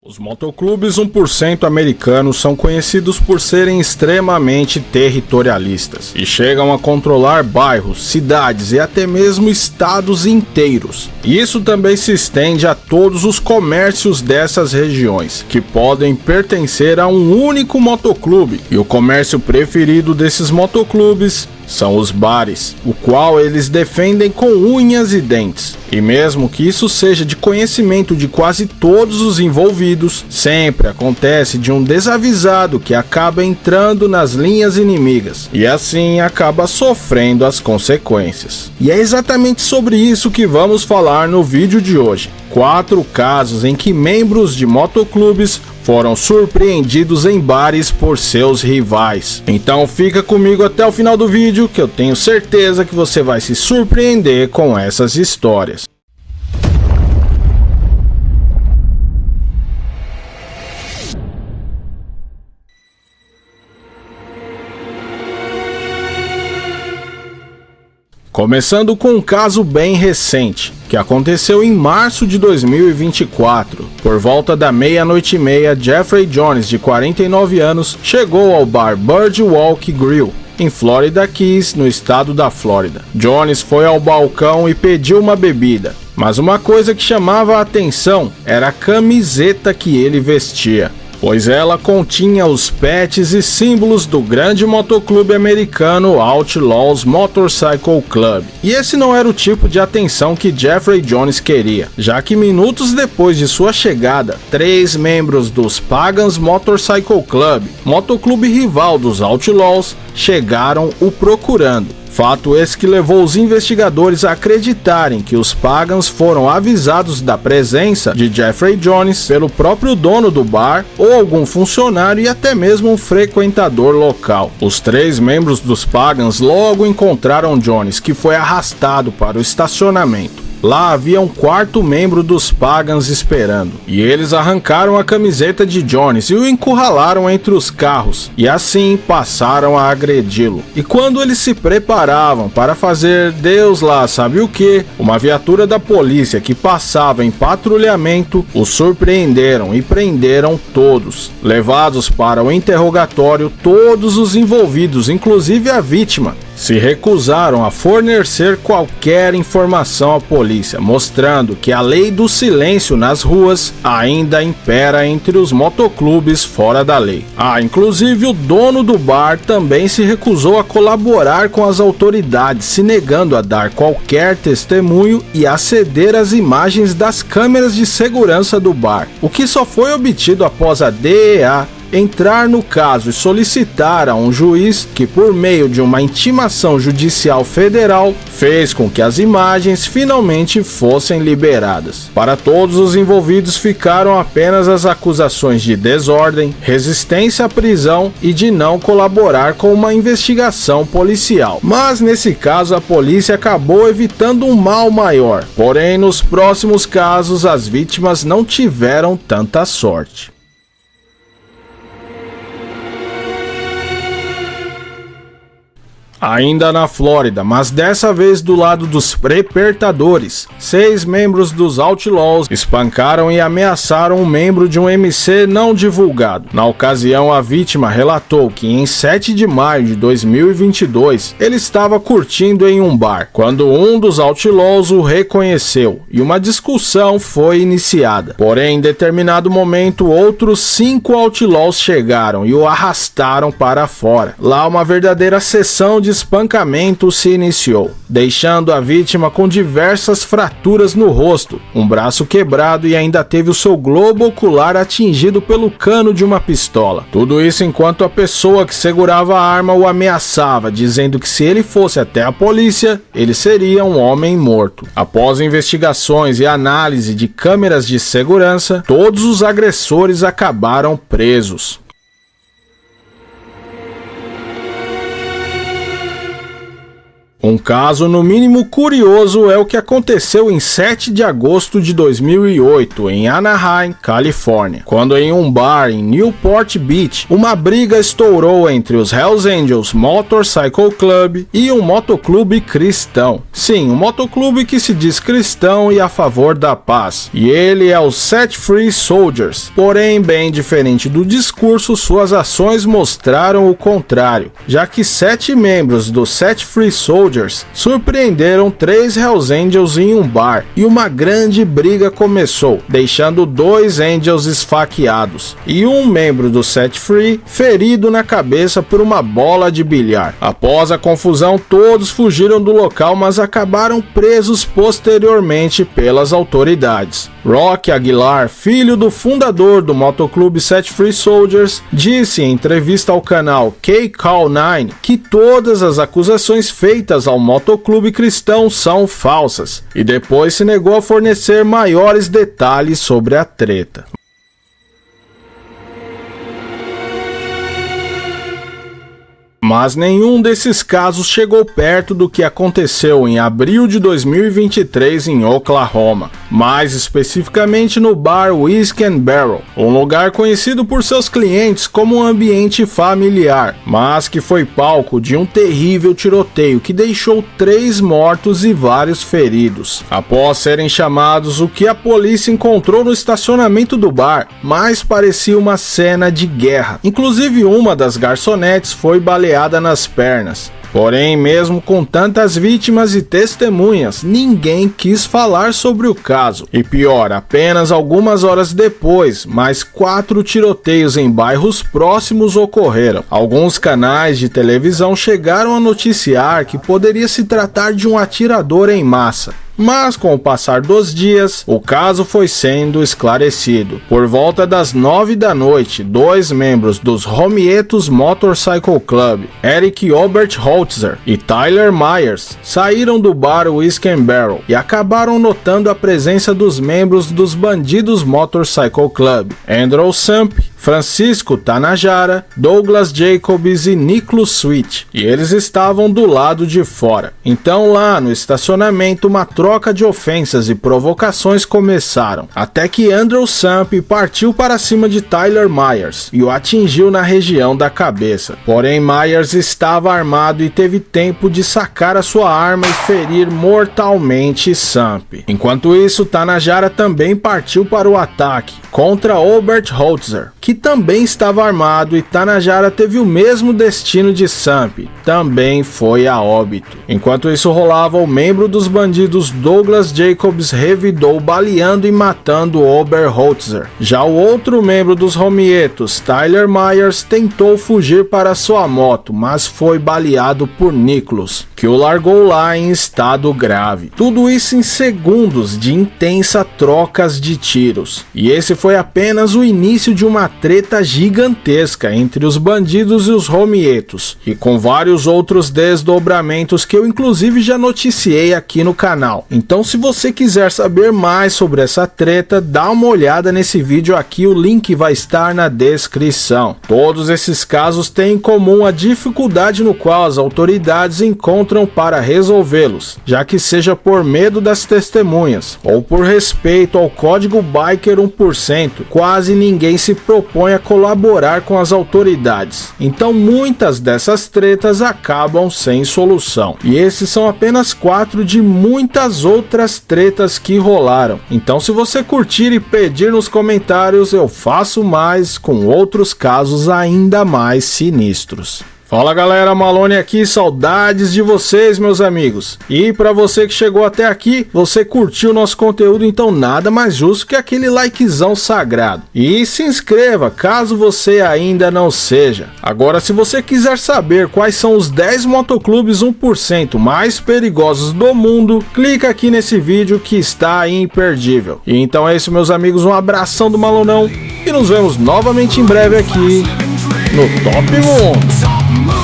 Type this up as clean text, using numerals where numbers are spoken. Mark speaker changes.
Speaker 1: Os motoclubes 1% americanos são conhecidos por serem extremamente territorialistas e chegam a controlar bairros, cidades e até mesmo estados inteiros. E isso também se estende a todos os comércios dessas regiões, que podem pertencer a um único motoclube. E o comércio preferido desses motoclubes são os bares, o qual eles defendem com unhas e dentes. E mesmo que isso seja de conhecimento de quase todos os envolvidos, sempre acontece de um desavisado que acaba entrando nas linhas inimigas e assim acaba sofrendo as consequências. E é exatamente sobre isso que vamos falar no vídeo de hoje. 4 casos em que membros de motoclubes foram surpreendidos em bares por seus rivais. Então fica comigo até o final do vídeo que eu tenho certeza que você vai se surpreender com essas histórias. Começando com um caso bem recente, que aconteceu em março de 2024. Por volta da meia-noite e meia, Jeffrey Jones, de 49 anos, chegou ao bar Birdwalk Grill, em Florida Keys, no estado da Flórida. Jones foi ao balcão e pediu uma bebida, mas uma coisa que chamava a atenção era a camiseta que ele vestia, pois ela continha os patches e símbolos do grande motoclube americano Outlaws Motorcycle Club. E esse não era o tipo de atenção que Jeffrey Jones queria, já que minutos depois de sua chegada, 3 membros dos Pagans Motorcycle Club, motoclube rival dos Outlaws, chegaram o procurando. Fato esse que levou os investigadores a acreditarem que os Pagans foram avisados da presença de Jeffrey Jones pelo próprio dono do bar ou algum funcionário e até mesmo um frequentador local. Os 3 membros dos Pagans logo encontraram Jones, que foi arrastado para o estacionamento. Lá havia um 4º membro dos Pagans esperando, e eles arrancaram a camiseta de Jones e o encurralaram entre os carros, e assim passaram a agredi-lo. E quando eles se preparavam para fazer Deus lá sabe o que, uma viatura da polícia que passava em patrulhamento os surpreenderam e prenderam todos. Levados para o interrogatório, todos os envolvidos, inclusive a vítima, se recusaram a fornecer qualquer informação à polícia, mostrando que a lei do silêncio nas ruas ainda impera entre os motoclubes fora da lei. Inclusive o dono do bar também se recusou a colaborar com as autoridades, se negando a dar qualquer testemunho e a ceder as imagens das câmeras de segurança do bar, o que só foi obtido após a DEA entrar no caso e solicitar a um juiz que, por meio de uma intimação judicial federal, fez com que as imagens finalmente fossem liberadas. Para todos os envolvidos ficaram apenas as acusações de desordem, resistência à prisão e de não colaborar com uma investigação policial. Mas nesse caso a polícia acabou evitando um mal maior. Porém, nos próximos casos as vítimas não tiveram tanta sorte. Ainda na Flórida, mas dessa vez do lado dos Prepertadores, 6 membros dos Outlaws espancaram e ameaçaram um membro de um MC não divulgado. Na ocasião, a vítima relatou que em 7 de maio de 2022, ele estava curtindo em um bar, quando um dos Outlaws o reconheceu e uma discussão foi iniciada. Porém, em determinado momento, outros 5 Outlaws chegaram e o arrastaram para fora. Lá, uma verdadeira sessão de espancamento se iniciou, deixando a vítima com diversas fraturas no rosto, um braço quebrado e ainda teve o seu globo ocular atingido pelo cano de uma pistola. Tudo isso enquanto a pessoa que segurava a arma o ameaçava, dizendo que se ele fosse até a polícia, ele seria um homem morto. Após investigações e análise de câmeras de segurança, todos os agressores acabaram presos. Um caso no mínimo curioso é o que aconteceu em 7 de agosto de 2008 em Anaheim, Califórnia, quando em um bar em Newport Beach, uma briga estourou entre os Hells Angels Motorcycle Club e um motoclube cristão. Sim, um motoclube que se diz cristão e a favor da paz. E ele é o Set Free Soldiers. Porém, bem diferente do discurso, suas ações mostraram o contrário, já que 7 membros do Set Free Soldiers surpreenderam 3 Hells Angels em um bar e uma grande briga começou, deixando 2 Angels esfaqueados e um membro do Set Free ferido na cabeça por uma bola de bilhar. Após a confusão, todos fugiram do local, mas acabaram presos posteriormente pelas autoridades. Rock Aguilar, filho do fundador do motoclube Set Free Soldiers, disse em entrevista ao canal KCAL9 que todas as acusações feitas ao motoclube cristão são falsas, e depois se negou a fornecer maiores detalhes sobre a treta. Mas nenhum desses casos chegou perto do que aconteceu em abril de 2023 em Oklahoma, mais especificamente no bar Whiskey and Barrel, um lugar conhecido por seus clientes como um ambiente familiar, mas que foi palco de um terrível tiroteio que deixou 3 mortos e vários feridos. Após serem chamados, o que a polícia encontrou no estacionamento do bar mais parecia uma cena de guerra. Inclusive, uma das garçonetes foi baleada nas pernas. Porém, mesmo com tantas vítimas e testemunhas, ninguém quis falar sobre o caso. E pior, apenas algumas horas depois, mais 4 tiroteios em bairros próximos ocorreram. Alguns canais de televisão chegaram a noticiar que poderia se tratar de um atirador em massa. Mas com o passar dos dias, o caso foi sendo esclarecido. Por volta das 9 da noite, 2 membros dos Romietos Motorcycle Club, Eric Oberholtzer e Tyler Myers, saíram do bar Whiskey and Barrel e acabaram notando a presença dos membros dos Bandidos Motorcycle Club, Andrew Samp, Francisco Tanajara, Douglas Jacobs e Nicholas Sweet, e eles estavam do lado de fora. Então lá no estacionamento uma troca de ofensas e provocações começaram, até que Andrew Samp partiu para cima de Tyler Myers e o atingiu na região da cabeça. Porém, Myers estava armado e teve tempo de sacar a sua arma e ferir mortalmente Samp. Enquanto isso, Tanajara também partiu para o ataque contra Oberholtzer, que também estava armado, e Tanajara teve o mesmo destino de Samp, também foi a óbito. Enquanto isso rolava, o membro dos bandidos Douglas Jacobs revidou baleando e matando Oberholtzer. Já o outro membro dos Romietos, Tyler Myers, tentou fugir para sua moto, mas foi baleado por Nicholas, que o largou lá em estado grave. Tudo isso em segundos de intensa trocas de tiros. E esse foi apenas o início de uma treta gigantesca entre os bandidos e os Romietos, e com vários outros desdobramentos que eu inclusive já noticiei aqui no canal. Então, se você quiser saber mais sobre essa treta, dá uma olhada nesse vídeo aqui, o link vai estar na descrição. Todos esses casos têm em comum a dificuldade no qual as autoridades encontram para resolvê-los, já que seja por medo das testemunhas ou por respeito ao código Biker 1%, quase ninguém se propõe a colaborar com as autoridades. Então muitas dessas tretas acabam sem solução. E esses são apenas 4 de muitas outras tretas que rolaram. Então, se você curtir e pedir nos comentários, eu faço mais com outros casos ainda mais sinistros. Fala galera, Malone aqui, saudades de vocês, meus amigos. E para você que chegou até aqui, você curtiu o nosso conteúdo, então nada mais justo que aquele likezão sagrado. E se inscreva, caso você ainda não seja. Agora, se você quiser saber quais são os 10 motoclubes 1% mais perigosos do mundo, clica aqui nesse vídeo que está imperdível. E então é isso, meus amigos, um abração do Malonão e nos vemos novamente em breve aqui no Top Mundo.